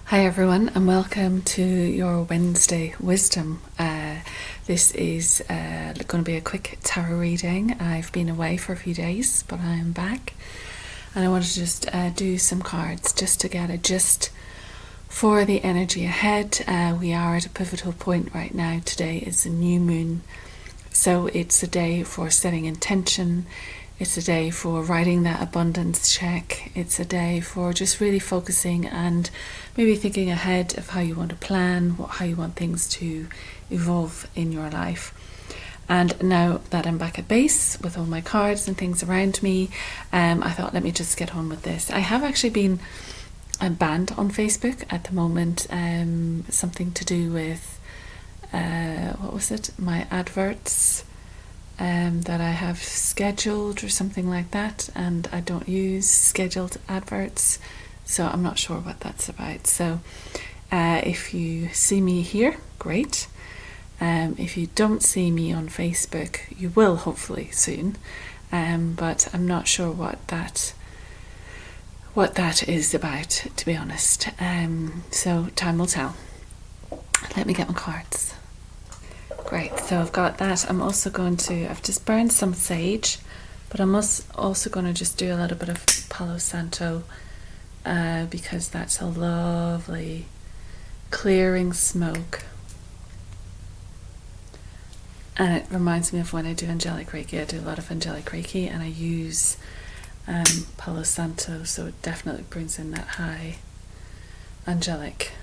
Hi everyone, and welcome to your Wednesday wisdom. This is going to be a quick tarot reading. I've been away for a few days, but I am back, and I want to just do some cards just to get a gist for the energy ahead. We are at a pivotal point right now. Today is a new moon, so it's a day for setting intention. It's a day for writing that abundance check. It's a day for just really focusing and maybe thinking ahead of how you want to plan, how you want things to evolve in your life. And now that I'm back at base with all my cards and things around me, I thought, let me just get on with this. I have actually been banned on Facebook at the moment, something to do with, my adverts. That I have scheduled or something like that, and I don't use scheduled adverts, so I'm not sure what that's about. So if you see me here, great. If you don't see me on Facebook, you will hopefully soon, but I'm not sure what that is about, to be honest. So time will tell. Let me get my cards. Great, so I've got that. I've just burned some sage, but I'm also going to just do a little bit of Palo Santo because that's a lovely clearing smoke. And it reminds me of when I do angelic Reiki. I do a lot of angelic Reiki, and I use Palo Santo, so it definitely brings in that high angelic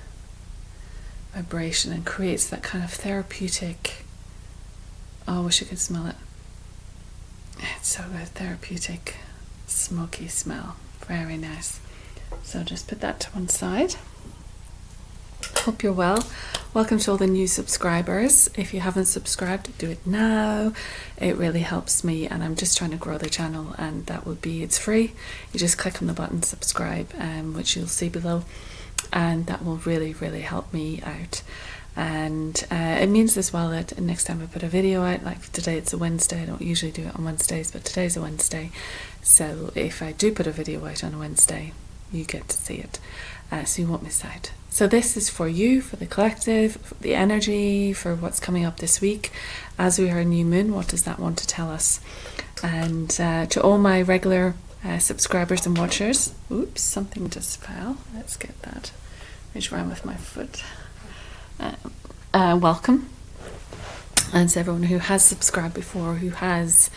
vibration and creates that kind of therapeutic, I wish you could smell it. It's so good, therapeutic, smoky smell. Very nice. So just put that to one side. Hope you're well. Welcome to all the new subscribers. If you haven't subscribed, do it now. It really helps me, and I'm just trying to grow the channel, and it's free. You just click on the button subscribe, which you'll see below, and that will really help me out. And it means as well that next time I put a video out, like today it's a Wednesday, I don't usually do it on Wednesdays, but today's a Wednesday, so if I do put a video out on a Wednesday, you get to see it, so you won't miss out. So this is for you, for the collective, for the energy, for what's coming up this week. As we are a new moon, what does that want to tell us? And to all my regular subscribers and watchers, oops, something just fell. Let's get that. Reach around with my foot. Welcome. And to everyone who has subscribed before, who has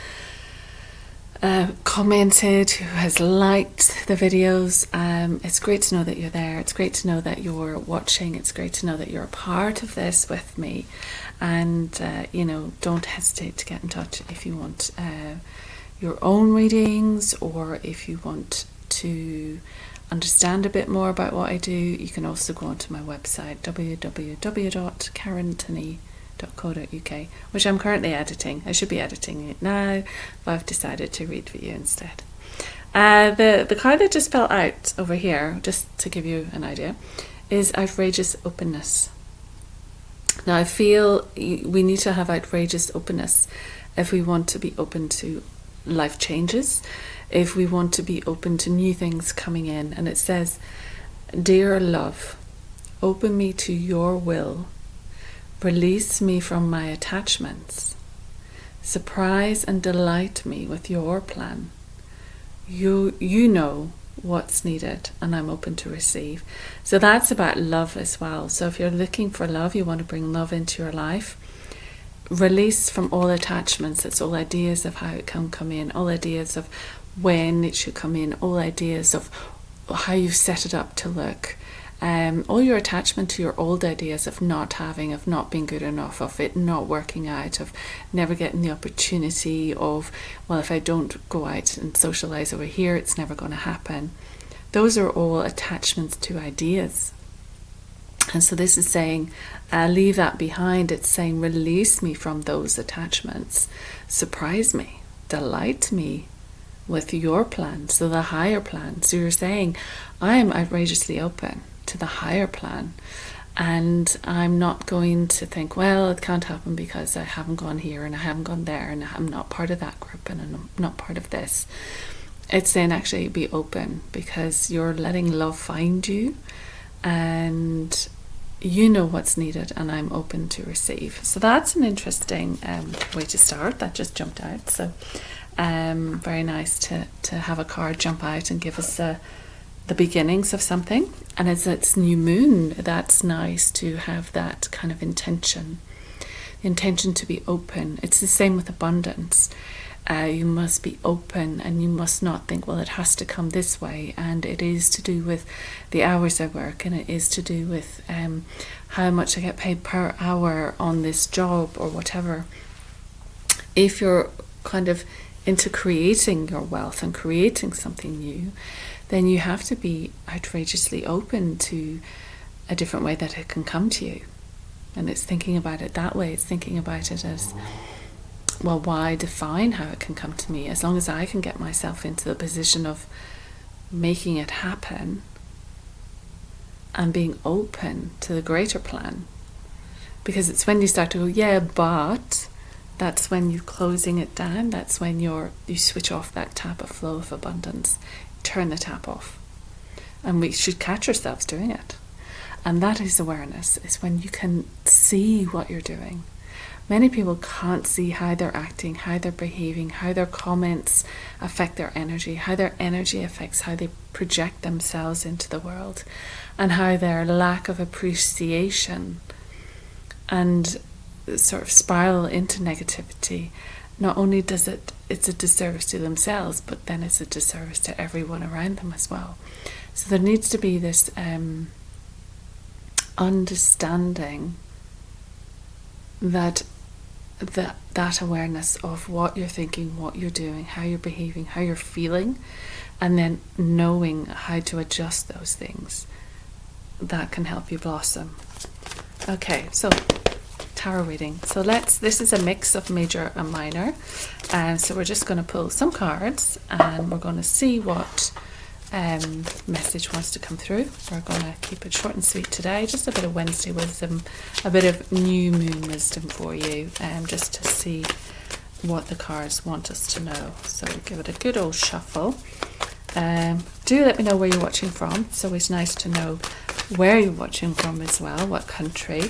commented, who has liked the videos. It's great to know that you're there. It's great to know that you're watching. It's great to know that you're a part of this with me. And, don't hesitate to get in touch if you want your own readings, or if you want to understand a bit more about what I do. You can also go onto my website, www.karentony.co.uk, which I'm currently editing. I should be editing it now, but I've decided to read for you instead. The card that just fell out over here, just to give you an idea, is outrageous openness. Now I feel we need to have outrageous openness if we want to be open to life changes, if we want to be open to new things coming in. And it says, dear love, open me to your will, release me from my attachments, surprise and delight me with your plan. You know what's needed, and I'm open to receive. So that's about love as well. So if you're looking for love, you want to bring love into your life, release from all attachments. It's all ideas of how it can come in, all ideas of when it should come in, all ideas of how you've set it up to look, all your attachment to your old ideas of not having, of not being good enough, of it not working out, of never getting the opportunity, of, well, if I don't go out and socialize over here, it's never going to happen. Those are all attachments to ideas. And so this is saying, leave that behind. It's saying, release me from those attachments. Surprise me. Delight me with your plan. So the higher plan. So you're saying, I am outrageously open to the higher plan. And I'm not going to think, well, it can't happen because I haven't gone here and I haven't gone there and I'm not part of that group and I'm not part of this. It's saying actually be open, because you're letting love find you. and you know what's needed, and I'm open to receive. So that's an interesting way to start. That just jumped out. So very nice to have a card jump out and give us the beginnings of something. And as it's new moon, that's nice to have that kind of intention to be open. It's the same with abundance. You must be open, and you must not think, well, it has to come this way. And it is to do with the hours I work, and it is to do with how much I get paid per hour on this job or whatever. If you're kind of into creating your wealth and creating something new, then you have to be outrageously open to a different way that it can come to you. And it's thinking about it that way. It's thinking about it as, well, why define how it can come to me? As long as I can get myself into the position of making it happen and being open to the greater plan. Because it's when you start to go, yeah, but that's when you're closing it down. That's when you switch off that tap of flow of abundance. Turn the tap off. And we should catch ourselves doing it. And that is awareness. It's when you can see what you're doing. Many people can't see how they're acting, how they're behaving, how their comments affect their energy, how their energy affects how they project themselves into the world, and how their lack of appreciation and sort of spiral into negativity. Not only does it's a disservice to themselves, but then it's a disservice to everyone around them as well. So there needs to be this understanding that awareness of what you're thinking, what you're doing, how you're behaving, how you're feeling, and then knowing how to adjust those things. That can help you blossom. Okay, so tarot reading. So this is a mix of major and minor. And so we're just going to pull some cards, and we're going to see what message wants to come through. We're going to keep it short and sweet today. Just a bit of Wednesday wisdom, a bit of new moon wisdom for you, just to see what the cards want us to know. So we'll give it a good old shuffle. Do let me know where you're watching from. It's always nice to know where you're watching from as well, what country.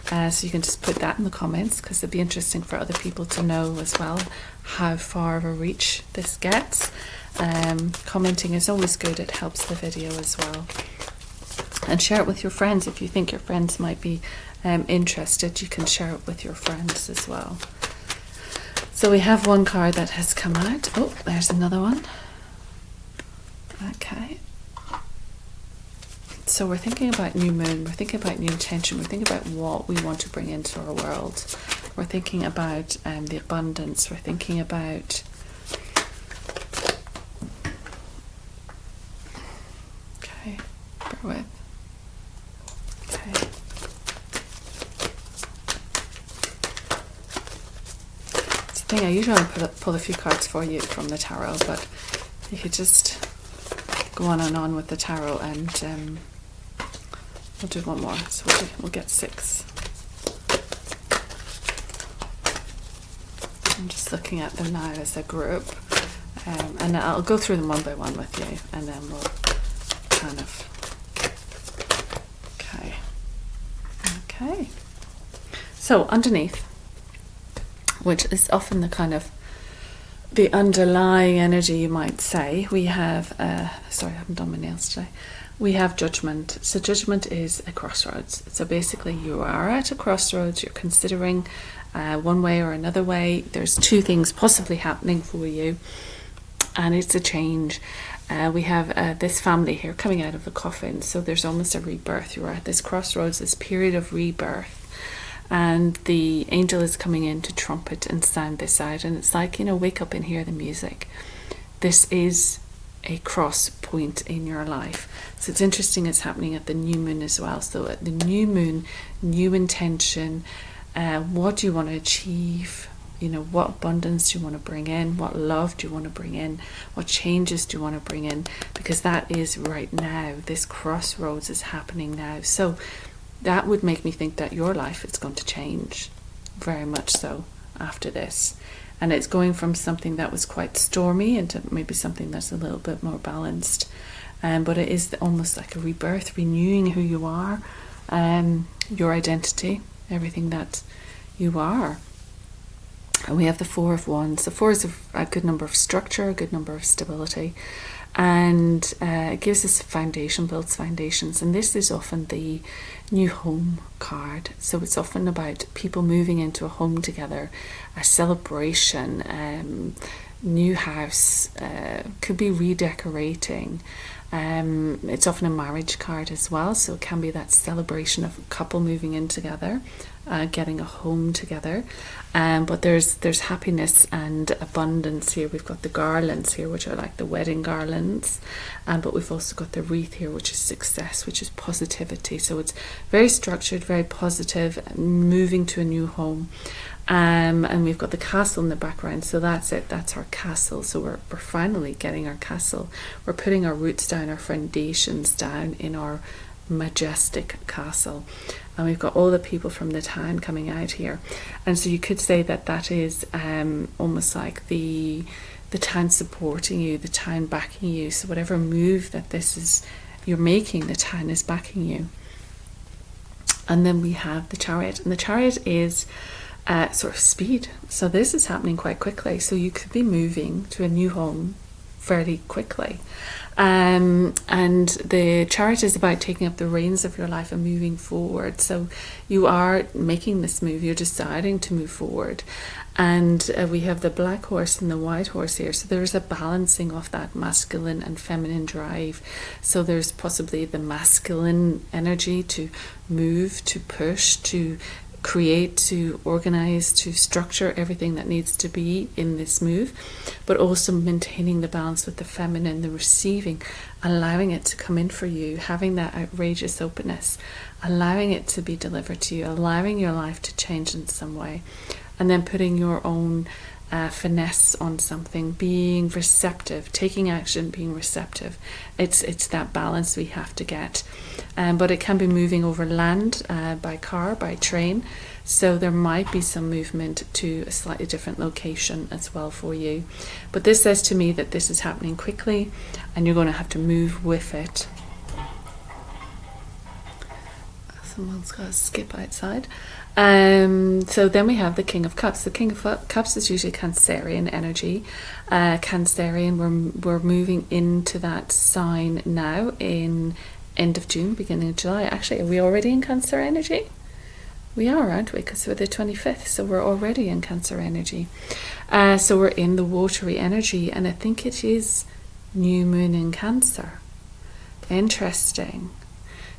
So you can just put that in the comments, because it'd be interesting for other people to know as well how far of a reach this gets. Commenting is always good. It helps the video as well. And share it with your friends. If you think your friends might be interested, you can share it with your friends as well. So we have one card that has come out. Oh, there's another one. Okay. So we're thinking about new moon, we're thinking about new intention, we're thinking about what we want to bring into our world. We're thinking about the abundance, we're thinking about bear with. Okay. It's the thing, I usually pull a few cards for you from the tarot, but you could just go on and on with the tarot, and we'll do one more, so we'll get 6. I'm just looking at them now as a group, and I'll go through them one by one with you, and then we'll kind of... Okay. So underneath, which is often the kind of the underlying energy, you might say, we have, sorry, I haven't done my nails today. We have judgment. So judgment is a crossroads. So basically you are at a crossroads, you're considering one way or another way. There's 2 things possibly happening for you, and it's a change. We have this family here coming out of the coffin, so there's almost a rebirth. You're at this crossroads, this period of rebirth, and the angel is coming in to trumpet and sound this out, and it's like, wake up and hear the music. This is a cross point in your life. So it's interesting, it's happening at the new moon as well. So at the new moon, new intention, what do you want to achieve? What abundance do you want to bring in? What love do you want to bring in? What changes do you want to bring in? Because that is right now. This crossroads is happening now. So that would make me think that your life is going to change very much so after this. And it's going from something that was quite stormy into maybe something that's a little bit more balanced. but it is almost like a rebirth, renewing who you are, your identity, everything that you are. And we have the Four of Wands. The Four is a good number of structure, a good number of stability, and it gives us foundation, builds foundations. And this is often the new home card. So it's often about people moving into a home together, a celebration, new house, could be redecorating. It's often a marriage card as well, so it can be that celebration of a couple moving in together, getting a home together. But there's happiness and abundance here. We've got the garlands here, which are like the wedding garlands, but we've also got the wreath here, which is success, which is positivity. So it's very structured, very positive, moving to a new home. And we've got the castle in the background, so that's it, that's our castle. So we're finally getting our castle. We're putting our roots down, our foundations down in our majestic castle. And we've got all the people from the town coming out here. And so you could say that that is almost like the town supporting you, the town backing you. So whatever move that this is you're making, the town is backing you. And then we have the Chariot, and the Chariot is sort of speed. So this is happening quite quickly. So you could be moving to a new home fairly quickly. And the Chariot is about taking up the reins of your life and moving forward. So you are making this move, you're deciding to move forward. And we have the black horse and the white horse here. So there's a balancing of that masculine and feminine drive. So there's possibly the masculine energy to move, to push, to create, to organize, to structure everything that needs to be in this move, but also maintaining the balance with the feminine, the receiving, allowing it to come in for you, having that outrageous openness, allowing it to be delivered to you, allowing your life to change in some way, and then putting your own finesse on something, being receptive, taking action, being receptive. It's that balance we have to get. But it can be moving over land, by car, by train. So there might be some movement to a slightly different location as well for you. But this says to me that this is happening quickly and you're going to have to move with it. Someone's got to skip outside. So then we have the King of Cups. The King of Cups is usually Cancerian energy. Cancerian, we're moving into that sign now in end of June, beginning of July. Actually, are we already in Cancer energy? We are, aren't we? Because we're the 25th, so we're already in Cancer energy. So we're in the watery energy, and I think it is new moon in Cancer. Interesting.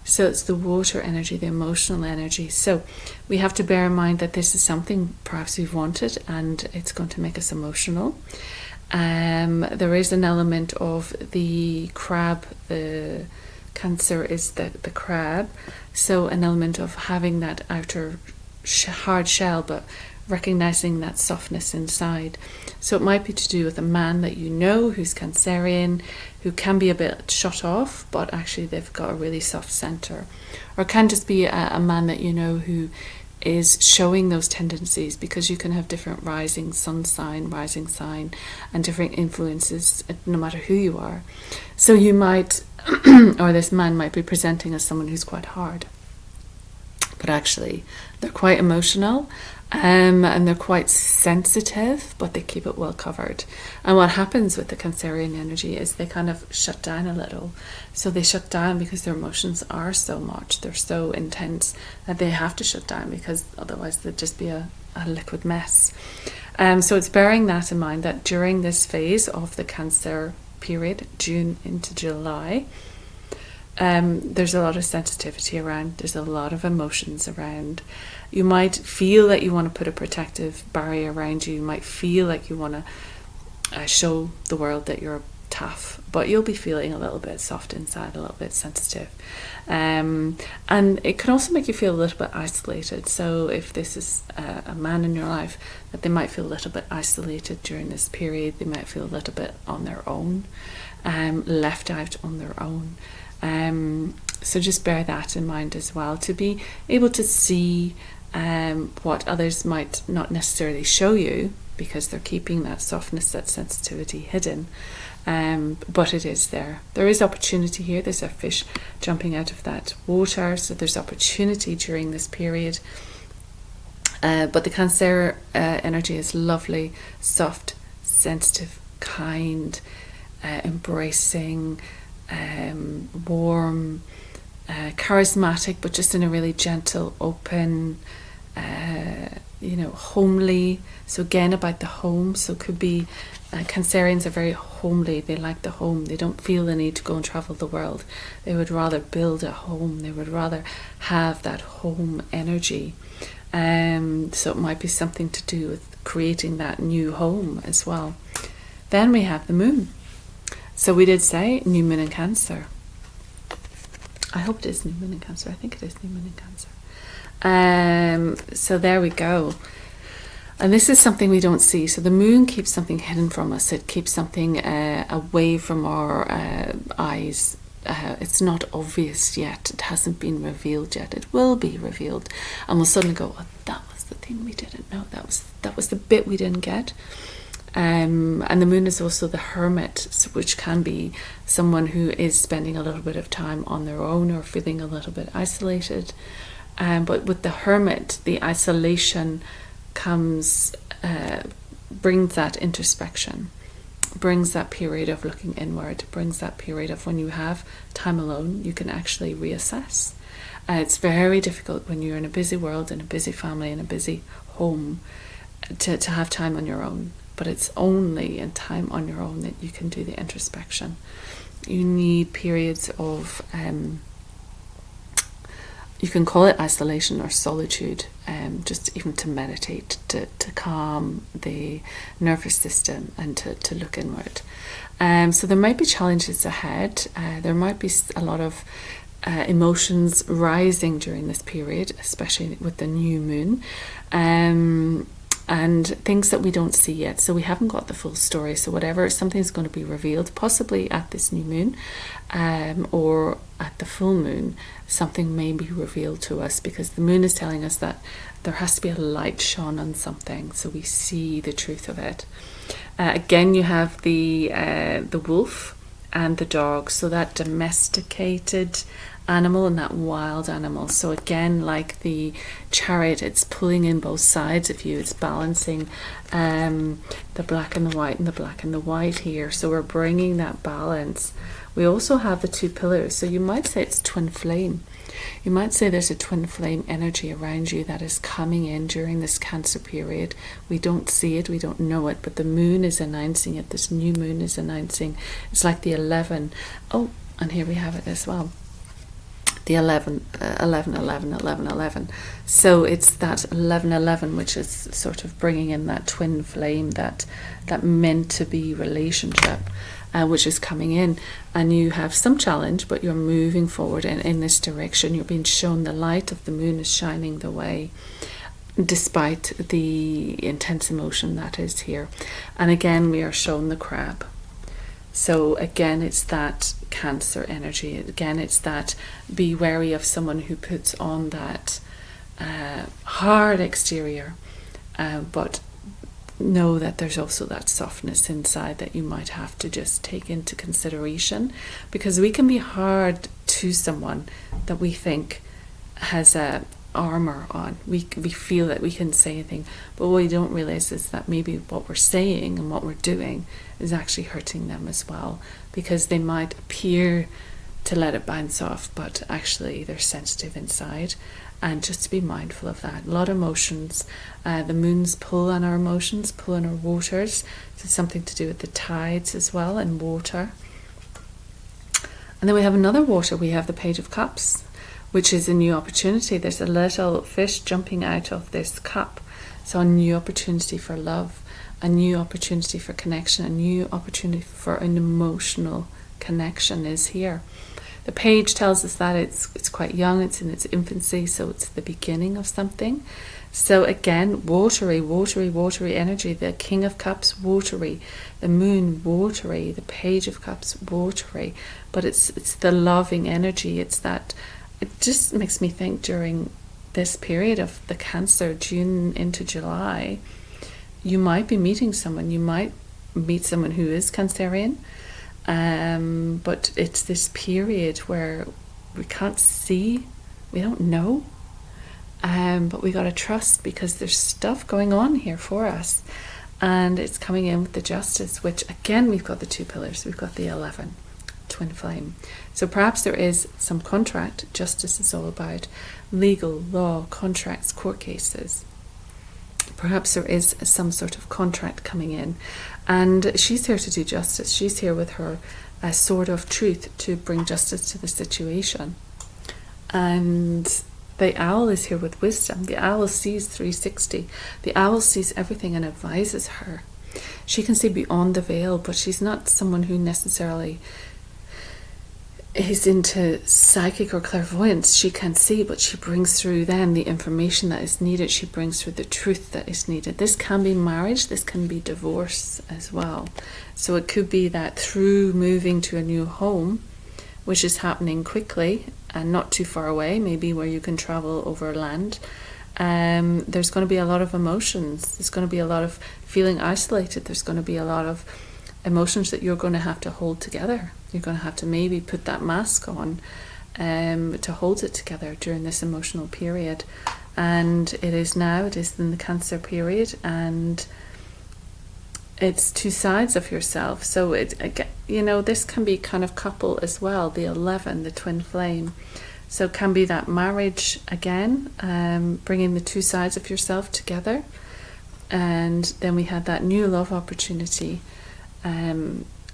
So it's the water energy, the emotional energy. So we have to bear in mind that this is something perhaps we've wanted and it's going to make us emotional. There is an element of the crab, the Cancer is the crab. So an element of having that outer hard shell, but recognizing that softness inside. So it might be to do with a man that you know who's Cancerian, who can be a bit shut off, but actually they've got a really soft center. Or it can just be a man that you know who is showing those tendencies, because you can have different rising sun sign, rising sign, and different influences no matter who you are. So you might, or this man might be presenting as someone who's quite hard, but actually they're quite emotional. And they're quite sensitive, but they keep it well covered. And what happens with the Cancerian energy is they kind of shut down a little. So they shut down because their emotions are so much, they're so intense that they have to shut down, because otherwise they'd just be a liquid mess. So it's bearing that in mind, that during this phase of the Cancer period, June into July, there's a lot of sensitivity around, there's a lot of emotions around. You might feel that you want to put a protective barrier around you. You might feel like you want to show the world that you're tough, but you'll be feeling a little bit soft inside, a little bit sensitive. And it can also make you feel a little bit isolated. So if this is a man in your life, that they might feel a little bit isolated during this period. They might feel a little bit on their own, left out on their own. So just bear that in mind as well, to be able to see what others might not necessarily show you, because they're keeping that softness, that sensitivity hidden. but it is there. There is opportunity here. There's a fish jumping out of that water, so there's opportunity during this period. But the Cancer energy is lovely, soft, sensitive, kind, embracing, warm, charismatic, but just in a really gentle, open, homely. So again, about the home. So it could be Cancerians are very homely. They like the home. They don't feel the need to go and travel the world. They would rather build a home. They would rather have that home energy. So it might be something to do with creating that new home as well. Then we have the moon. So we did say new moon in Cancer. I hope it is new moon in Cancer. I think it is new moon in Cancer. So there we go. And this is something we don't see. So the moon keeps something hidden from us. It keeps something away from our eyes. It's not obvious yet. It hasn't been revealed yet. It will be revealed, and we'll suddenly go, "Oh, that was the thing we didn't know. That was the bit we didn't get." And the moon is also the hermit, which can be someone who is spending a little bit of time on their own or feeling a little bit isolated. But with the hermit, the isolation brings that introspection, brings that period of looking inward, brings that period of when you have time alone, you can actually reassess. It's very difficult when you're in a busy world, in a busy family, in a busy home, to have time on your own. But it's only in time on your own that you can do the introspection. You need periods of, you can call it isolation or solitude, just even to meditate, to calm the nervous system and to look inward. So there might be challenges ahead. There might be a lot of emotions rising during this period, especially with the new moon. And things that we don't see yet. So we haven't got the full story. So something's going to be revealed, possibly at this new moon, or at the full moon, something may be revealed to us, because the moon is telling us that there has to be a light shone on something, so we see the truth of it. Again, you have the wolf and the dog, so that domesticated animal and that wild animal. So again, like the chariot, it's pulling in both sides of you. It's balancing the black and the white and the black and the white here. So we're bringing that balance. We also have the two pillars. So you might say it's twin flame. You might say there's a twin flame energy around you that is coming in during this Cancer period. We don't see it, we don't know it, but the moon is announcing it. This new moon is announcing. It's like the 11. Oh, and here we have it as well. The 11. So it's that 11, which is sort of bringing in that twin flame, that meant to be relationship, which is coming in. And you have some challenge, but you're moving forward in this direction. You're being shown the light of the moon is shining the way, despite the intense emotion that is here. And again, we are shown the crab. So again, it's that Cancer energy. Again, it's that be wary of someone who puts on that hard exterior, but know that there's also that softness inside that you might have to just take into consideration, because we can be hard to someone that we think has a armor on. We feel that we can say anything, but what we don't realize is that maybe what we're saying and what we're doing is actually hurting them as well, because they might appear to let it bounce off, but actually they're sensitive inside. And just to be mindful of that. A lot of emotions. The moon's pull on our emotions, pull on our waters. So it's something to do with the tides as well, and water. And then we have another water. We have the Page of Cups, which is a new opportunity. There's a little fish jumping out of this cup. So a new opportunity for love, a new opportunity for connection, a new opportunity for an emotional connection is here. The page tells us that it's quite young, it's in its infancy, so it's the beginning of something. So again, watery energy. The King of Cups, watery. The Moon, watery. The Page of Cups, watery. But it's the loving energy. It's that. It just makes me think during this period of the Cancer, June into July, you might be meeting someone. You might meet someone who is Cancerian, But it's this period where we can't see, we don't know, but we got to trust, because there's stuff going on here for us. And it's coming in with the Justice, which again, we've got the 2 pillars. We've got the 11, twin flame. So perhaps there is some contract. Justice is all about legal, law, contracts, court cases. Perhaps there is some sort of contract coming in. And she's here to do justice. She's here with her sword of truth to bring justice to the situation. And the owl is here with wisdom. The owl sees 360. The owl sees everything and advises her. She can see beyond the veil, but she's not someone who necessarily is into psychic or clairvoyance. She can see, but she brings through then the information that is needed. She brings through the truth that is needed. This can be marriage, this can be divorce as well. So it could be that through moving to a new home, which is happening quickly and not too far away, maybe where you can travel over land, there's going to be a lot of emotions. There's going to be a lot of feeling isolated. There's going to be a lot of emotions that you're going to have to hold together. You're going to have to maybe put that mask on to hold it together during this emotional period. And it is in the Cancer period, and it's 2 sides of yourself. So this can be kind of couple as well, the 11, the twin flame. So it can be that marriage again, bringing the 2 sides of yourself together. And then we had that new love opportunity.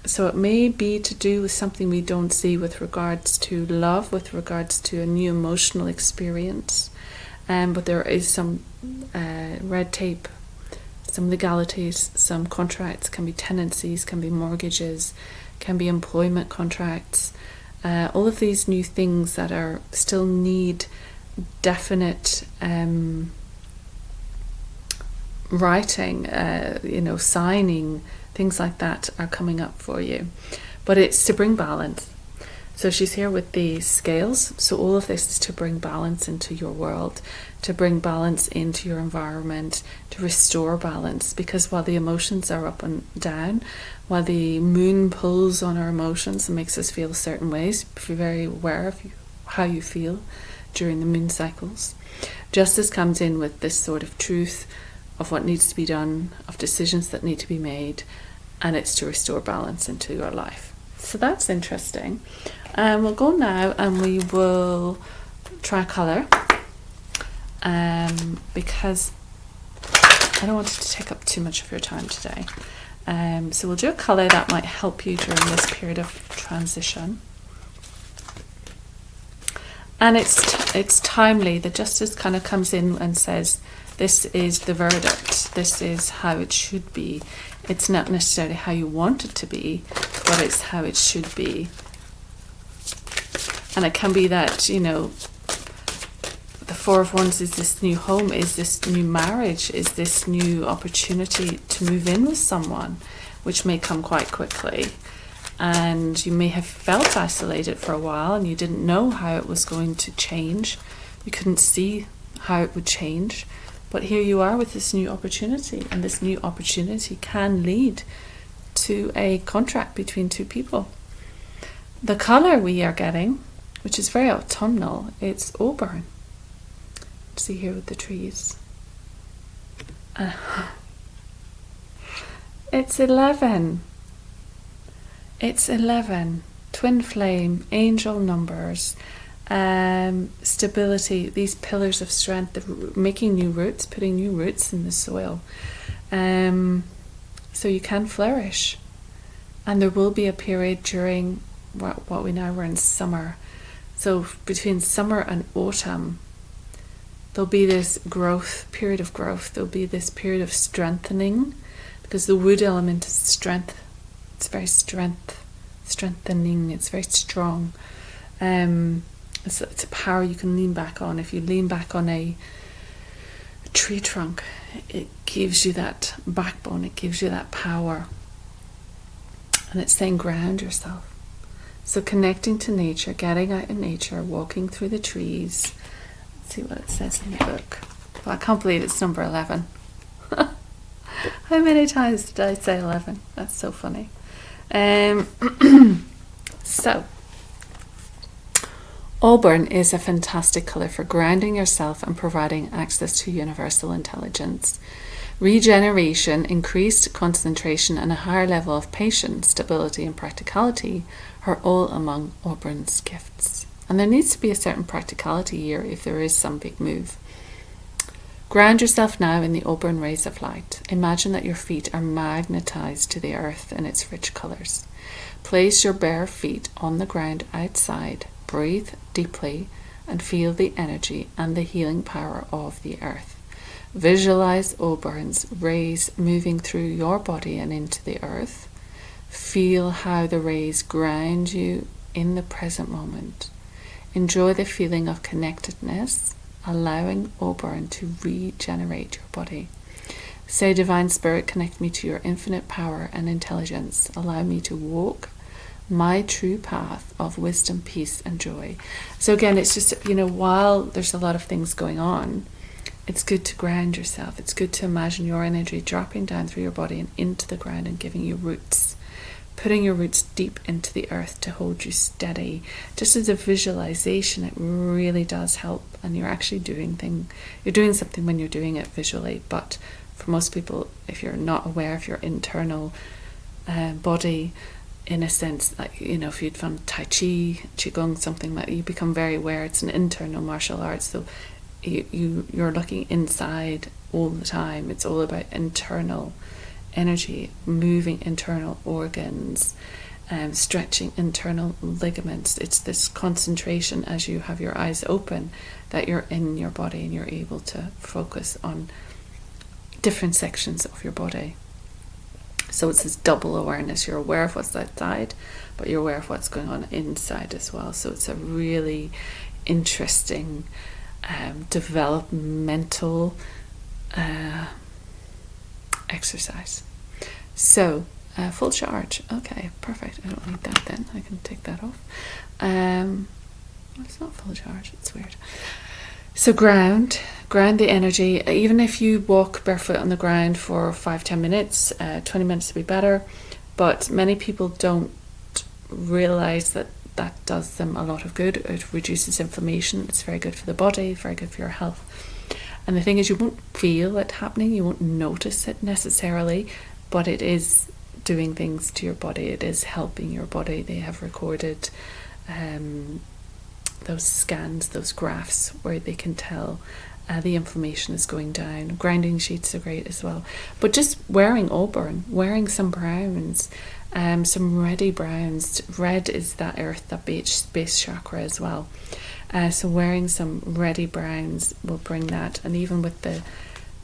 So it may be to do with something we don't see with regards to love, with regards to a new emotional experience. But there is some red tape, some legalities, some contracts, can be tenancies, can be mortgages, can be employment contracts. All of these new things that are still need definite writing, signing, things like that are coming up for you. But it's to bring balance. So she's here with the scales. So all of this is to bring balance into your world, to bring balance into your environment, to restore balance. Because while the emotions are up and down, while the moon pulls on our emotions and makes us feel certain ways, be very aware of how you feel during the moon cycles. Justice comes in with this sort of truth of what needs to be done, of decisions that need to be made, and it's to restore balance into your life. So that's interesting. We'll go now and we will try colour, because I don't want it to take up too much of your time today. So we'll do a colour that might help you during this period of transition. And it's timely. The Justice kind of comes in and says, this is the verdict. This is how it should be. It's not necessarily how you want it to be, but it's how it should be. And it can be that, the Four of Wands is this new home, is this new marriage, is this new opportunity to move in with someone, which may come quite quickly. And you may have felt isolated for a while and you didn't know how it was going to change. You couldn't see how it would change. But here you are with this new opportunity, and this new opportunity can lead to a contract between 2 people. The colour we are getting, which is very autumnal, it's auburn. See here with the trees. It's 11. It's 11. Twin flame, angel numbers, stability, these pillars of strength, making new roots, putting new roots in the soil. So you can flourish. And there will be a period during what we now, we're in summer. So between summer and autumn, there'll be this period of growth. There'll be this period of strengthening, because the wood element is strength. It's very strengthening. It's very strong. It's a power you can lean back on. If you lean back on a tree trunk, it gives you that backbone. It gives you that power. And it's saying ground yourself. So connecting to nature, getting out in nature, walking through the trees. Let's see what it says in the book. Well, I can't believe it's number 11. How many times did I say 11? That's so funny. So, auburn is a fantastic colour for grounding yourself and providing access to universal intelligence. Regeneration, increased concentration, and a higher level of patience, stability, and practicality are all among auburn's gifts. And there needs to be a certain practicality here if there is some big move. Ground yourself now in the auburn rays of light. Imagine that your feet are magnetized to the earth and its rich colours. Place your bare feet on the ground outside. Breathe deeply and feel the energy and the healing power of the earth. Visualize auburn's rays moving through your body and into the earth. Feel how the rays ground you in the present moment. Enjoy the feeling of connectedness, allowing auburn to regenerate your body. Say, Divine Spirit, connect me to your infinite power and intelligence. Allow me to walk my true path of wisdom, peace, and joy. So again, it's just, while there's a lot of things going on, it's good to ground yourself. It's good to imagine your energy dropping down through your body and into the ground and giving you roots. Putting your roots deep into the earth to hold you steady. Just as a visualization, it really does help. And you're actually you're doing something when you're doing it visually. But for most people, if you're not aware of your internal body, in a sense, like, if you'd done Tai Chi, Qigong, something like that, you become very aware. It's an internal martial art. So you're looking inside all the time. It's all about internal energy, moving internal organs, stretching internal ligaments. It's this concentration as you have your eyes open that you're in your body and you're able to focus on different sections of your body. So it's this double awareness. You're aware of what's outside, but you're aware of what's going on inside as well. So it's a really interesting developmental exercise. So full charge. Okay, perfect. I don't need that then. I can take that off. It's not full charge. It's weird. So ground the energy. Even if you walk barefoot on the ground for 5-10 minutes, 20 minutes would be better. But many people don't realize that does them a lot of good. It reduces inflammation. It's very good for the body, very good for your health. And the thing is, you won't feel it happening. You won't notice it necessarily, but it is doing things to your body. It is helping your body. They have recorded those scans, those graphs where they can tell the inflammation is going down. Grinding sheets are great as well. But just wearing auburn, wearing some browns, some reddy browns. Red is that earth, that base chakra as well. So wearing some reddy browns will bring that. And even with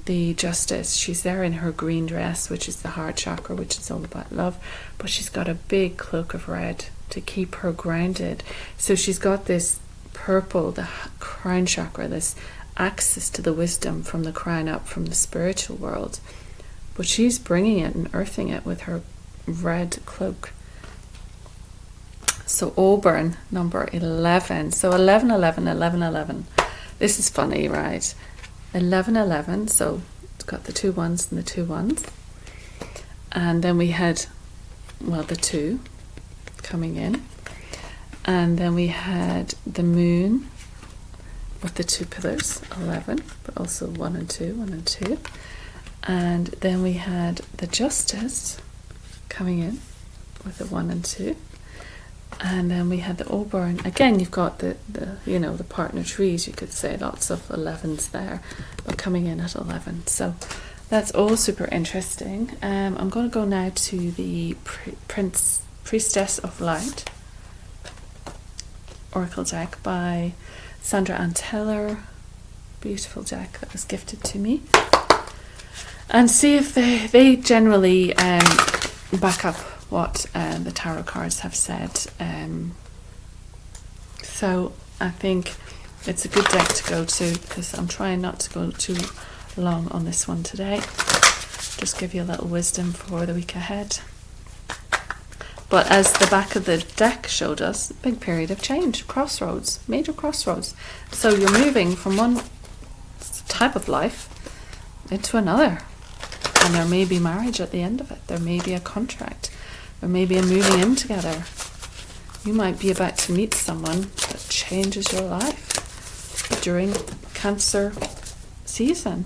the Justice, she's there in her green dress, which is the heart chakra, which is all about love, but she's got a big cloak of red to keep her grounded. So she's got this purple, the crown chakra, this access to the wisdom from the crown up, from the spiritual world, but she's bringing it and earthing it with her red cloak. So auburn, number 11. So 11, 11, 11, 11. This is funny, right? 11, 11. So it's got the 2 ones and the 2 ones. And then we had, the 2 coming in. And then we had the moon with the 2 pillars, 11, but also 1 and 2, 1 and 2. And then we had the Justice coming in with the 1 and 2. And then we had the auburn. Again, you've got the partner trees, you could say, lots of 11s there, but coming in at 11. So that's all super interesting. I'm going to go now to the Priestess of Light Oracle deck by Sandra and Taylor. Beautiful deck that was gifted to me. And see if they generally back up what the tarot cards have said. So I think it's a good deck to go to, because I'm trying not to go too long on this one today. Just give you a little wisdom for the week ahead. But as the back of the deck showed us, big period of change, crossroads, major crossroads. So you're moving from one type of life into another. And there may be marriage at the end of it. There may be a contract. or maybe in moving in together. You might be about to meet someone that changes your life during Cancer season.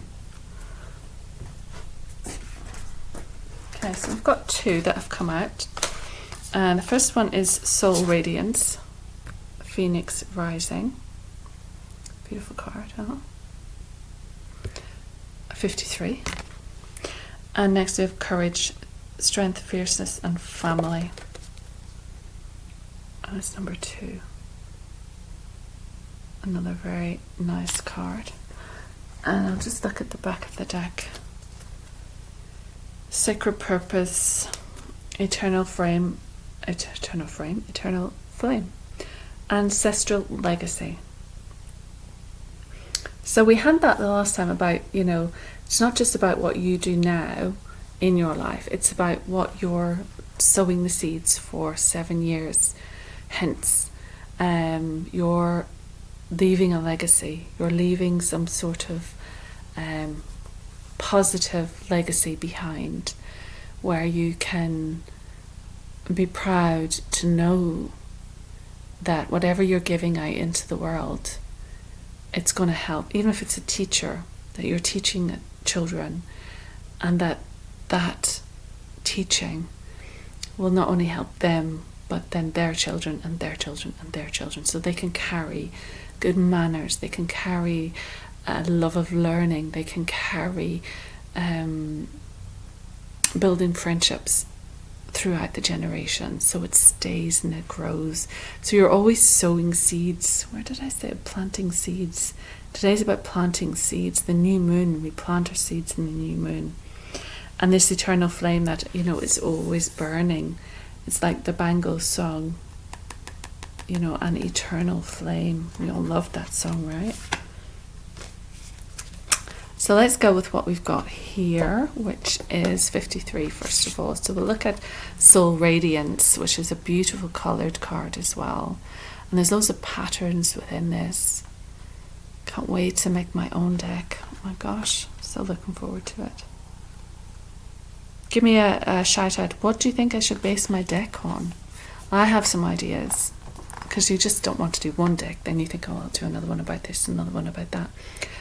Okay, so we've got 2 that have come out. And the first one is Soul Radiance, Phoenix Rising. Beautiful card, huh? 53. And next we have Courage, Strength, Fierceness, and Family. And it's number 2. Another very nice card. And I'll just look at the back of the deck. Sacred Purpose, Eternal Flame, Ancestral Legacy. So we had that the last time about, it's not just about what you do now in your life, it's about what you're sowing the seeds for 7 years. Hence, you're leaving a legacy, you're leaving some sort of positive legacy behind, where you can be proud to know that whatever you're giving out into the world, it's going to help, even if it's a teacher that you're teaching children, and that teaching will not only help them, but then their children and their children and their children, so they can carry good manners, they can carry a love of learning, they can carry building friendships throughout the generations, so it stays and it grows. So you're always sowing seeds. Where did I say planting seeds? Today's about planting seeds. The new moon, we plant our seeds in the new moon. And this eternal flame that, is always burning. It's like the Bango song, an eternal flame. We all love that song, right? So let's go with what we've got here, which is 53 first of all. So we'll look at Soul Radiance, which is a beautiful coloured card as well. And there's loads of patterns within this. Can't wait to make my own deck. Oh my gosh, so looking forward to it. Give me a shout out. What do you think I should base my deck on? I have some ideas, because you just don't want to do one deck. Then you think, I'll do another one about this, another one about that.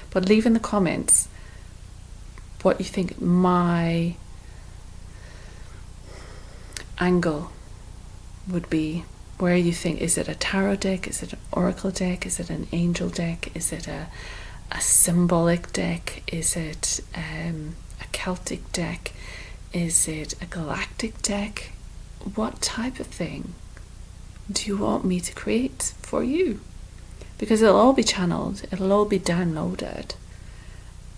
But leave in the comments what you think my angle would be. Where you think, is it a tarot deck? Is it an oracle deck? Is it an angel deck? Is it a symbolic deck? Is it a Celtic deck? Is it a galactic deck? What type of thing do you want me to create for you? Because it'll all be channeled, it'll all be downloaded,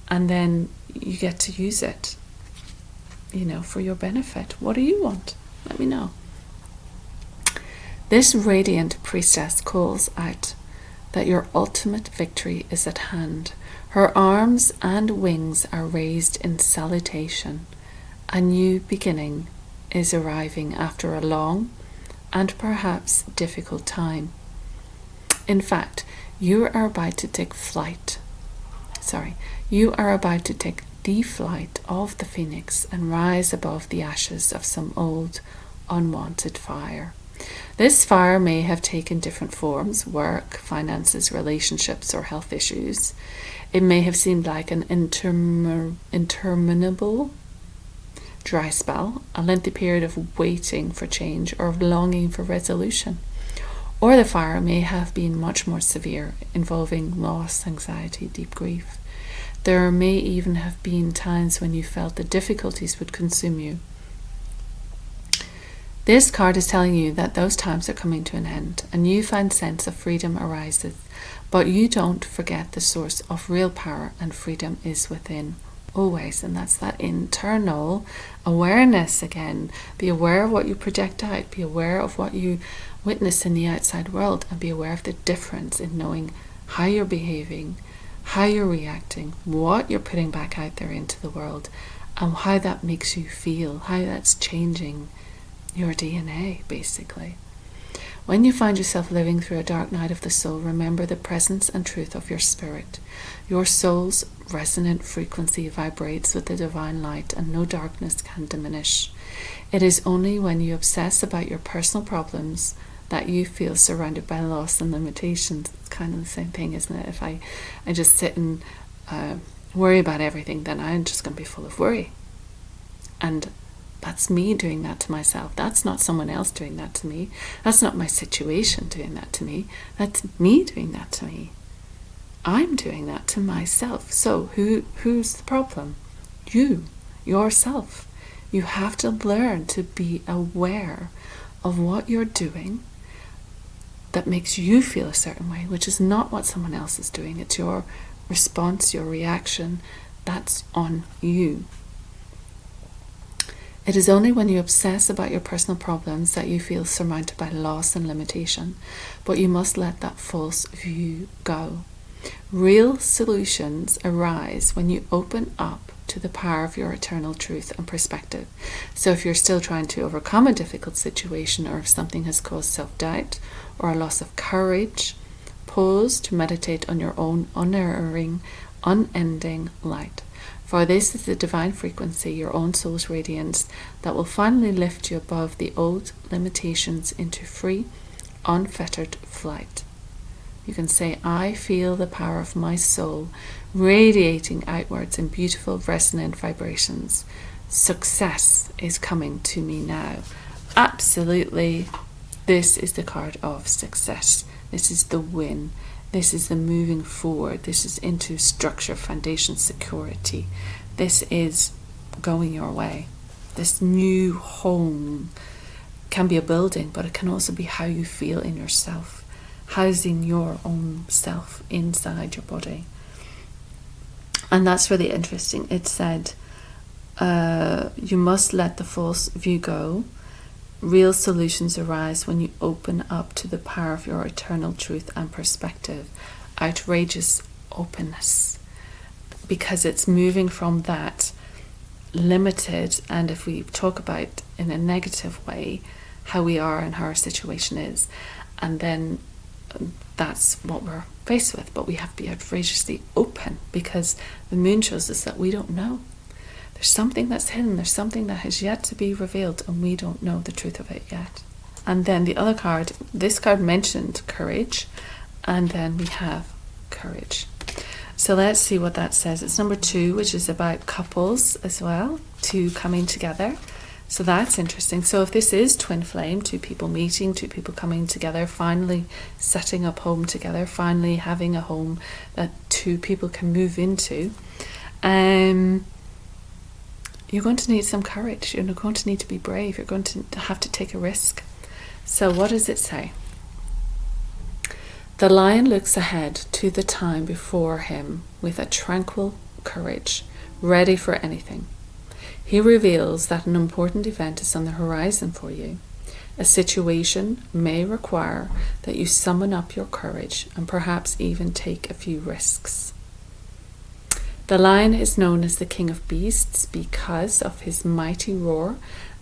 and then you get to use it, for your benefit. What do you want? Let me know. This radiant priestess calls out that your ultimate victory is at hand. Her arms and wings are raised in salutation. A new beginning is arriving after a long and perhaps difficult time. In fact, you are about to take the flight of the phoenix and rise above the ashes of some old, unwanted fire. This fire may have taken different forms: work, finances, relationships, or health issues. It may have seemed like an interminable dry spell, a lengthy period of waiting for change or of longing for resolution. Or the fire may have been much more severe, involving loss, anxiety, deep grief. There may even have been times when you felt the difficulties would consume you. This card is telling you that those times are coming to an end. A newfound sense of freedom arises, but you don't forget the source of real power and freedom is within always, and that's that internal awareness again. Be aware of what you project out, be aware of what you witness in the outside world, and be aware of the difference in knowing how you're behaving, how you're reacting, what you're putting back out there into the world, and how that makes you feel, how that's changing your DNA, basically. When you find yourself living through a dark night of the soul, remember the presence and truth of your spirit. Your soul's resonant frequency vibrates with the divine light, and no darkness can diminish. It is only when you obsess about your personal problems that you feel surrounded by loss and limitations. It's kind of the same thing, isn't it? If I just sit and worry about everything, then I'm just going to be full of worry. And that's me doing that to myself. That's not someone else doing that to me. That's not my situation doing that to me. That's me doing that to me. I'm doing that to myself. So who's the problem? You, yourself. You have to learn to be aware of what you're doing that makes you feel a certain way, which is not what someone else is doing. It's your response, your reaction. That's on you. It is only when you obsess about your personal problems that you feel surmounted by loss and limitation, but you must let that false view go. Real solutions arise when you open up to the power of your eternal truth and perspective. So if you're still trying to overcome a difficult situation, or if something has caused self-doubt or a loss of courage, pause to meditate on your own unerring, unending light. For this is the divine frequency, your own soul's radiance, that will finally lift you above the old limitations into free, unfettered flight. You can say, I feel the power of my soul radiating outwards in beautiful resonant vibrations. Success is coming to me now. Absolutely, this is the card of success. This is the win. This is the moving forward. This is into structure, foundation, security. This is going your way. This new home can be a building, but it can also be how you feel in yourself, housing your own self inside your body. And that's really interesting. It said, you must let the false view go. Real solutions arise when you open up to the power of your eternal truth and perspective. Outrageous openness. Because it's moving from that limited, and if we talk about in a negative way how we are and how our situation is, and then that's what we're faced with. But we have to be outrageously open, because the moon shows us that we don't know. There's something that's hidden. There's something that has yet to be revealed, and we don't know the truth of it yet. And then the other card, this card mentioned courage, and then we have courage. So let's see what that says. It's number 2, which is about couples as well, 2 coming together. So that's interesting. So if this is twin flame, 2 people meeting, 2 people coming together, finally setting up home together, finally having a home that 2 people can move into, you're going to need some courage. You're going to need to be brave. You're going to have to take a risk. So what does it say? The lion looks ahead to the time before him with a tranquil courage, ready for anything. He reveals that an important event is on the horizon for you. A situation may require that you summon up your courage and perhaps even take a few risks. The lion is known as the king of beasts because of his mighty roar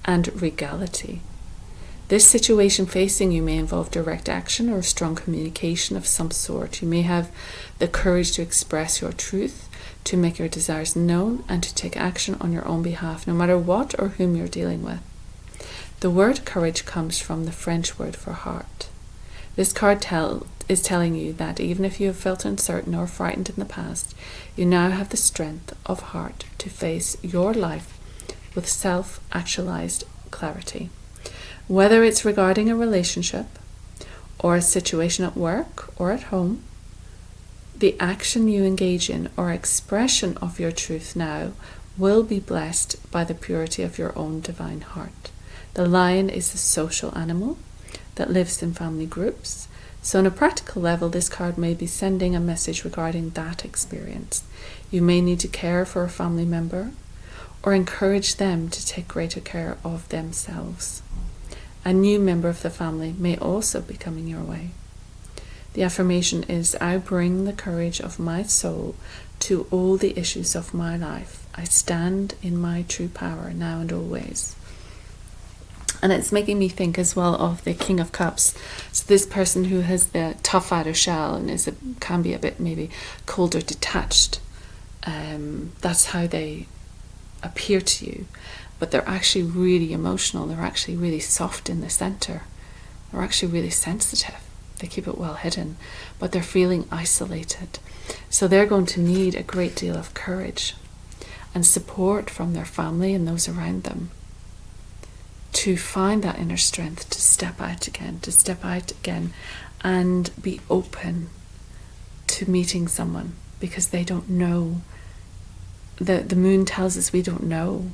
and regality. This situation facing you may involve direct action or strong communication of some sort. You may have the courage to express your truth, to make your desires known, and to take action on your own behalf, no matter what or whom you're dealing with. The word courage comes from the French word for heart. This card is telling you that even if you have felt uncertain or frightened in the past, you now have the strength of heart to face your life with self-actualized clarity. Whether it's regarding a relationship or a situation at work or at home, the action you engage in or expression of your truth now will be blessed by the purity of your own divine heart. The lion is a social animal that lives in family groups. So on a practical level, this card may be sending a message regarding that experience. You may need to care for a family member or encourage them to take greater care of themselves. A new member of the family may also be coming your way. The affirmation is, I bring the courage of my soul to all the issues of my life. I stand in my true power now and always. And it's making me think as well of the King of Cups. So this person who has the tough outer shell and can be a bit maybe cold or detached. That's how they appear to you, but they're actually really emotional. They're actually really soft in the center. They're actually really sensitive. They keep it well hidden, but they're feeling isolated. So they're going to need a great deal of courage and support from their family and those around them to find that inner strength to step out again and be open to meeting someone, because they don't know. The moon tells us we don't know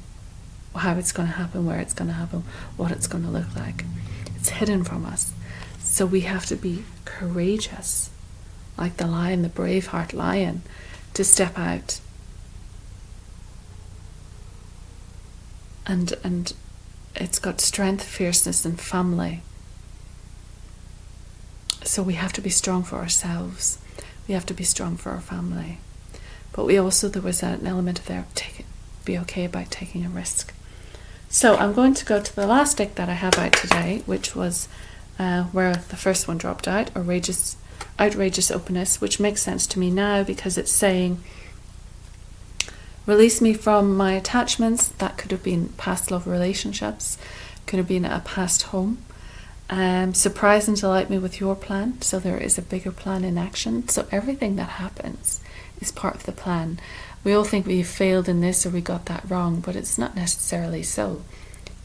how it's going to happen, where it's going to happen, what it's going to look like. It's hidden from us. So we have to be courageous, like the lion, the Braveheart lion, to step out. And it's got strength, fierceness, and family. So we have to be strong for ourselves. We have to be strong for our family. But there was an element of there, be okay about taking a risk. So I'm going to go to the last deck that I have out today, which was where the first one dropped out, outrageous openness, which makes sense to me now because it's saying, release me from my attachments. That could have been past love relationships, could have been a past home. Surprise and delight me with your plan. So there is a bigger plan in action. So everything that happens is part of the plan. We all think we failed in this or we got that wrong, but it's not necessarily so.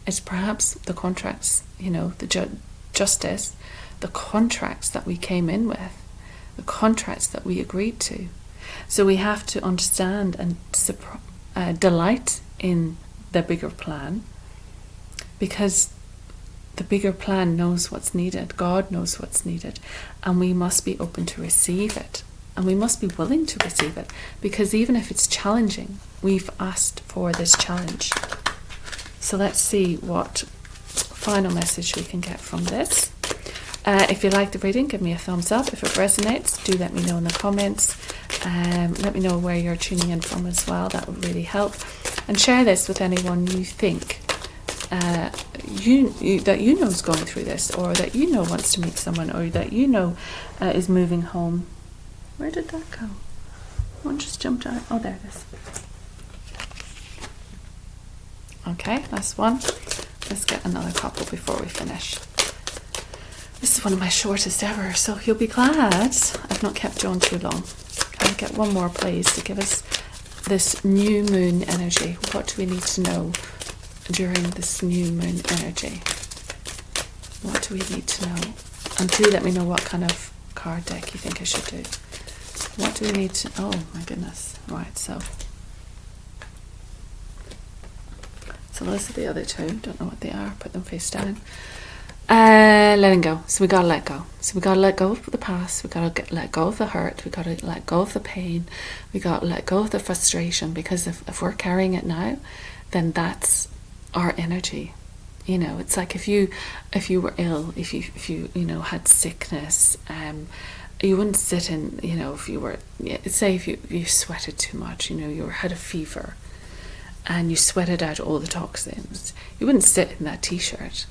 It's perhaps the contracts, the justice, the contracts that we came in with, the contracts that we agreed to. So we have to understand and delight in the bigger plan, because the bigger plan knows what's needed. God knows what's needed, and we must be open to receive it, and we must be willing to receive it, because even if it's challenging, we've asked for this challenge. So let's see what final message we can get from this. If you like the reading, give me a thumbs up. If it resonates, do let me know in the comments. Let me know where you're tuning in from as well. That would really help. And share this with anyone you think that you know is going through this, or that you know wants to meet someone, or that you know is moving home. Where did that go? One just jumped out. Oh, there it is. Okay, last one. Let's get another couple before we finish. This is one of my shortest ever, so you'll be glad I've not kept you on too long. I'll get one more, please, to give us this new moon energy. What do we need to know during this new moon energy? What do we need to know? And do let me know what kind of card deck you think I should do. What do we need to... Oh, my goodness. Right, so those are the other two. Don't know what they are. Put them face down. Letting go. So we gotta let go. So we gotta let go of the past. We gotta let go of the hurt. We gotta let go of the pain. We gotta let go of the frustration, because if we're carrying it now, then that's our energy. It's like if you were ill, if you had sickness, you wouldn't sit in, if you were, say if you sweated too much, you had a fever, and you sweated out all the toxins, you wouldn't sit in that t-shirt.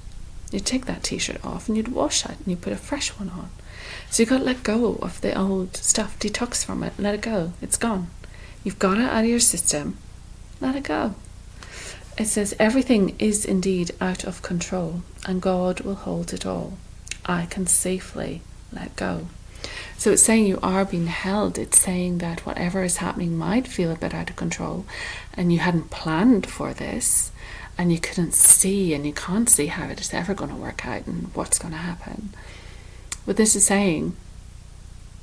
You'd take that t-shirt off and you'd wash it and you'd put a fresh one on. So you've got to let go of the old stuff, detox from it, let it go. It's gone. You've got it out of your system. Let it go. It says everything is indeed out of control and God will hold it all. I can safely let go. So it's saying you are being held. It's saying that whatever is happening might feel a bit out of control and you hadn't planned for this, and you couldn't see, and you can't see how it is ever going to work out and what's going to happen. But this is saying,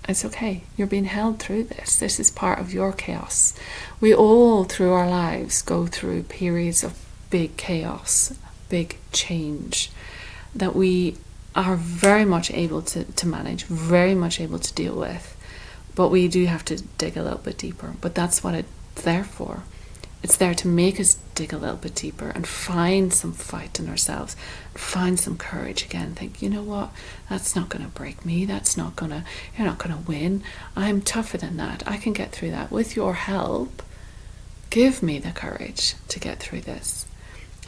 it's okay. You're being held through this. This is part of your chaos. We all, through our lives, go through periods of big chaos, big change, that we are very much able to manage, very much able to deal with. But we do have to dig a little bit deeper. But that's what it's there for. It's there to make us dig a little bit deeper and find some fight in ourselves, find some courage again. Think, you know what? That's not going to break me. You're not going to win. I'm tougher than that. I can get through that. With your help, give me the courage to get through this.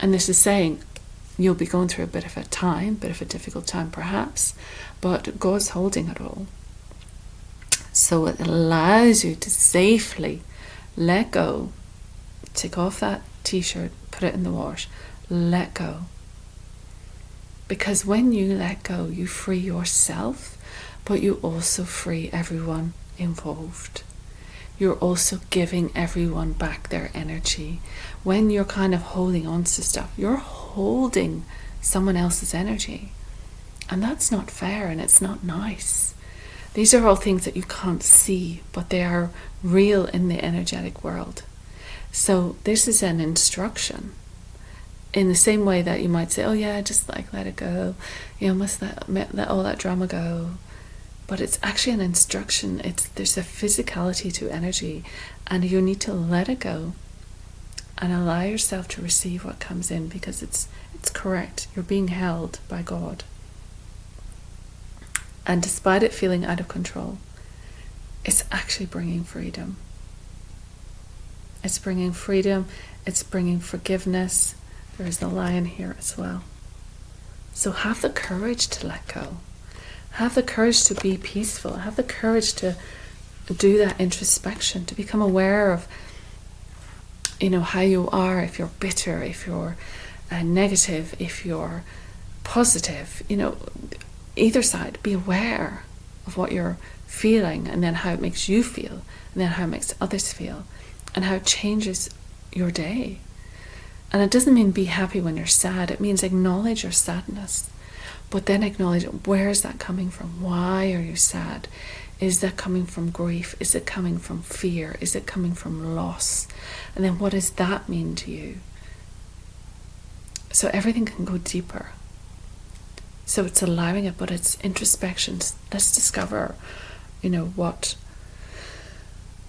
And this is saying you'll be going through a bit of a difficult time perhaps, but God's holding it all. So it allows you to safely let go. Take off that t-shirt, put it in the wash. Let go. Because when you let go, you free yourself, but you also free everyone involved. You're also giving everyone back their energy. When you're kind of holding on to stuff, you're holding someone else's energy. And that's not fair, and it's not nice. These are all things that you can't see, but they are real in the energetic world. So this is an instruction. In the same way that you might say, oh yeah, just like let it go. You know, must let all that drama go. But it's actually an instruction. There's a physicality to energy, and you need to let it go and allow yourself to receive what comes in, because it's correct. You're being held by God. And despite it feeling out of control, it's actually bringing freedom. It's bringing freedom. It's bringing forgiveness. There is the lion here as well. So have the courage to let go. Have the courage to be peaceful. Have the courage to do that introspection, to become aware of, you know, how you are, if you're bitter, if you're negative, if you're positive, you know, either side. Be aware of what you're feeling, and then how it makes you feel, and then how it makes others feel, and how it changes your day. And it doesn't mean be happy when you're sad. It means acknowledge your sadness. But then acknowledge, where is that coming from? Why are you sad? Is that coming from grief? Is it coming from fear? Is it coming from loss? And then what does that mean to you? So everything can go deeper. So it's allowing it, but it's introspection. Let's discover, you know, what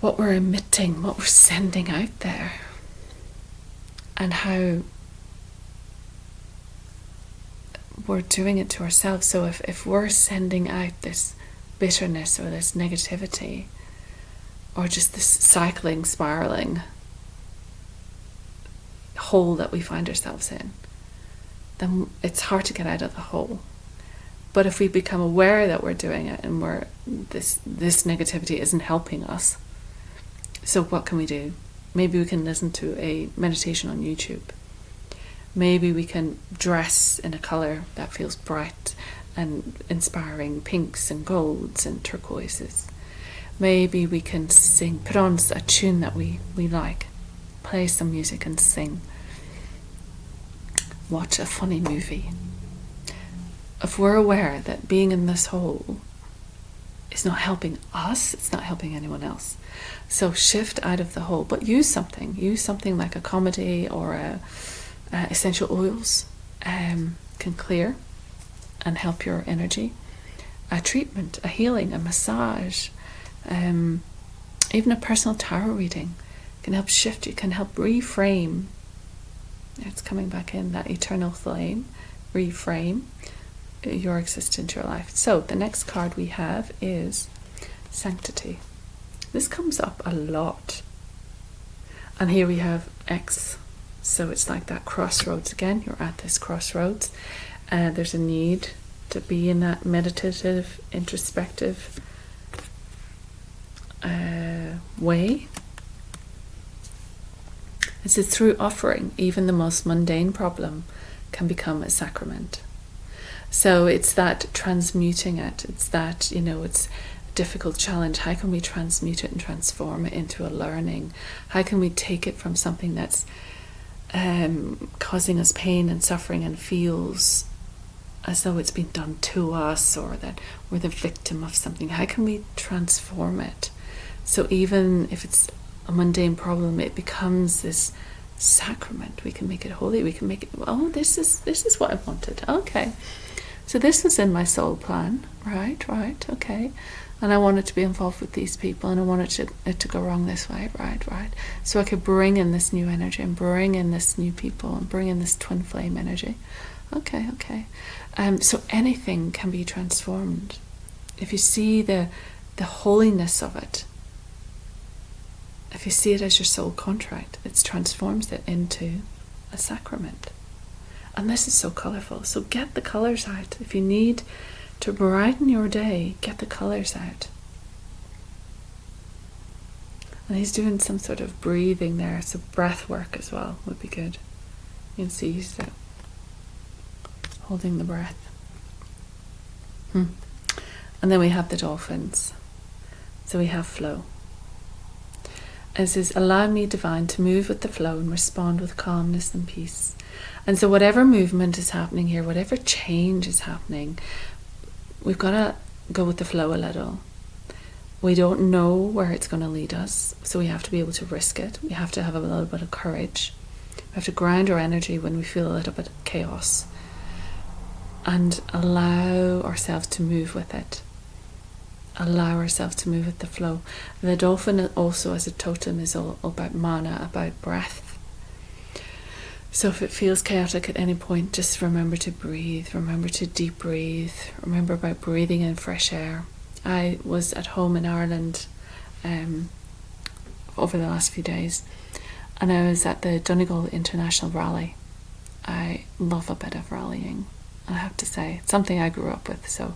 we're emitting, what we're sending out there, and how we're doing it to ourselves. So if we're sending out this bitterness or this negativity, or just this cycling, spiraling hole that we find ourselves in, then it's hard to get out of the hole. But if we become aware that we're doing it, and this negativity isn't helping us, so what can we do? Maybe we can listen to a meditation on YouTube. Maybe we can dress in a colour that feels bright and inspiring, pinks and golds and turquoises. Maybe we can sing, put on a tune that we like, play some music and sing. Watch a funny movie. If we're aware that being in this hole is not helping us, it's not helping anyone else. So shift out of the hole, but use something like a comedy or essential oils can clear and help your energy. A treatment, a healing, a massage, even a personal tarot reading can help shift you, can help reframe. It's coming back in, that eternal flame. Reframe your existence, your life. So the next card we have is Sanctity. This comes up a lot. And here we have X. So it's like that crossroads again. You're at this crossroads. There's a need to be in that meditative, introspective way. It says, through offering, even the most mundane problem can become a sacrament. So it's that transmuting it. It's that, you know, it's a difficult challenge. How can we transmute it and transform it into a learning? How can we take it from something that's causing us pain and suffering and feels as though it's been done to us, or that we're the victim of something? How can we transform it? So even if it's a mundane problem, it becomes this sacrament. We can make it holy. We can make it, oh, this is what I wanted. Okay. So this was in my soul plan. Right, okay. And I wanted to be involved with these people, and I wanted it to go wrong this way. Right. So I could bring in this new energy, and bring in this new people, and bring in this twin flame energy. Okay. So anything can be transformed. If you see the holiness of it, if you see it as your soul contract, it transforms it into a sacrament. And this is so colourful. So get the colours out. If you need to brighten your day, get the colours out. And he's doing some sort of breathing there, so breath work as well would be good. You can see he's holding the breath. And then we have the dolphins. So we have flow. And it says, allow me, divine, to move with the flow and respond with calmness and peace. And so whatever movement is happening here, whatever change is happening, we've got to go with the flow a little. We don't know where it's going to lead us, so we have to be able to risk it. We have to have a little bit of courage. We have to ground our energy when we feel a little bit of chaos and allow ourselves to move with it. Allow ourselves to move with the flow. The dolphin also as a totem is all about mana, about breath. So if it feels chaotic at any point, just remember to breathe. Remember to deep breathe. Remember about breathing in fresh air. I was at home in Ireland over the last few days, and I was at the Donegal International Rally. I love a bit of rallying, I have to say. It's something I grew up with. So,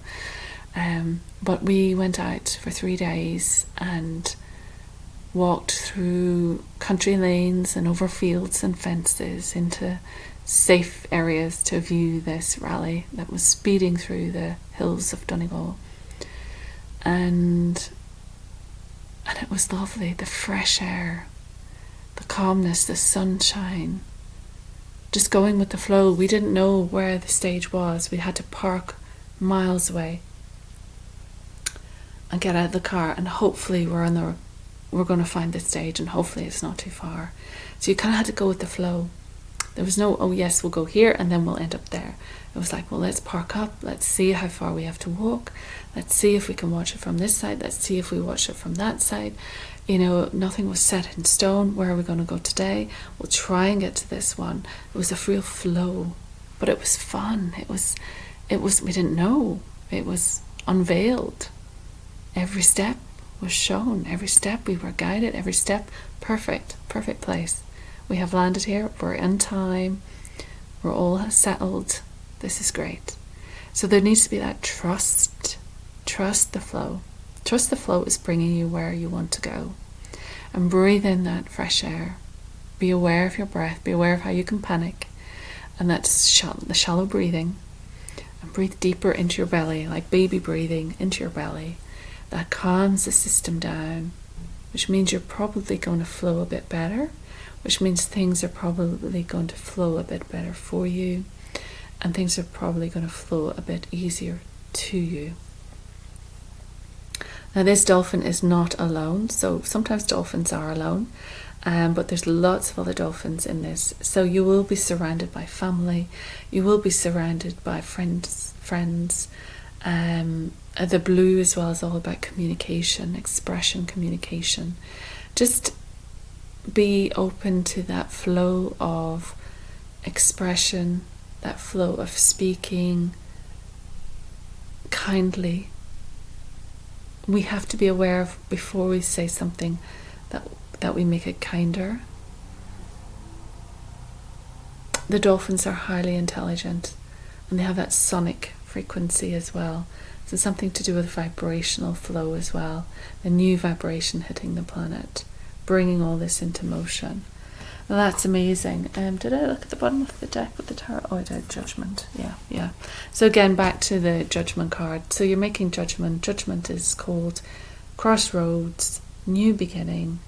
but we went out for 3 days and walked through country lanes and over fields and fences into safe areas to view this rally that was speeding through the hills of Donegal. And it was lovely, the fresh air, the calmness, the sunshine, just going with the flow. We didn't know where the stage was. We had to park miles away and get out of the car, and hopefully we're going to find the stage, and hopefully it's not too far. So you kind of had to go with the flow. There was no, oh yes, we'll go here and then we'll end up there. It was like, well, let's park up. Let's see how far we have to walk. Let's see if we can watch it from this side. Let's see if we watch it from that side. You know, nothing was set in stone. Where are we going to go today? We'll try and get to this one. It was a real flow, but it was fun. It was, we didn't know. It was unveiled. Every step was shown. Every step we were guided. Every step, perfect place. We have landed here. We're in time. We're all settled. This is great. So there needs to be that trust. Trust the flow. Trust the flow is bringing you where you want to go. And breathe in that fresh air. Be aware of your breath. Be aware of how you can panic. And that's the shallow breathing. And breathe deeper into your belly, like baby breathing into your belly. That calms the system down, which means you're probably going to flow a bit better, which means things are probably going to flow a bit better for you, and things are probably going to flow a bit easier to you. Now this dolphin is not alone, so sometimes dolphins are alone, but there's lots of other dolphins in this. So you will be surrounded by family, you will be surrounded by friends. The blue as well is all about communication, expression, communication. Just be open to that flow of expression, that flow of speaking kindly. We have to be aware of, before we say something, that we make it kinder. The dolphins are highly intelligent, and they have that sonic frequency as well. So something to do with vibrational flow as well. A new vibration hitting the planet, bringing all this into motion. Well, that's amazing. Did I look at the bottom of the deck with the tarot? Oh, I did. Judgment. Yeah. So again, back to the judgment card. So you're making judgment. Judgment is called crossroads, new beginning,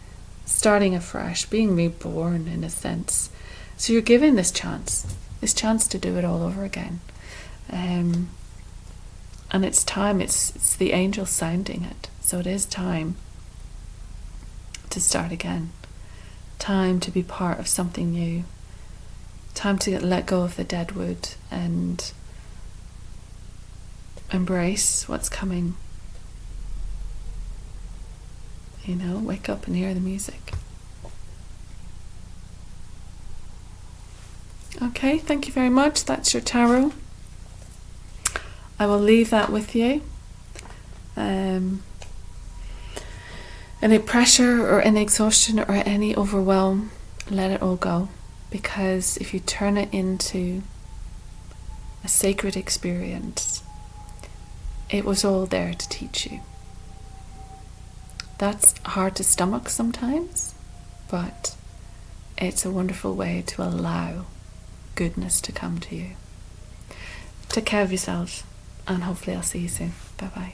starting afresh, being reborn in a sense. So you're given this chance to do it all over again. And it's time. It's the angel sounding it. So it is time to start again. Time to be part of something new. Time to let go of the dead wood and embrace what's coming. You know, wake up and hear the music. Okay, thank you very much. That's your tarot. I will leave that with you. Any pressure or any exhaustion or any overwhelm, let it all go. Because if you turn it into a sacred experience, it was all there to teach you. That's hard to stomach sometimes, but it's a wonderful way to allow goodness to come to you. Take care of yourselves, and hopefully I'll see you soon. Bye bye.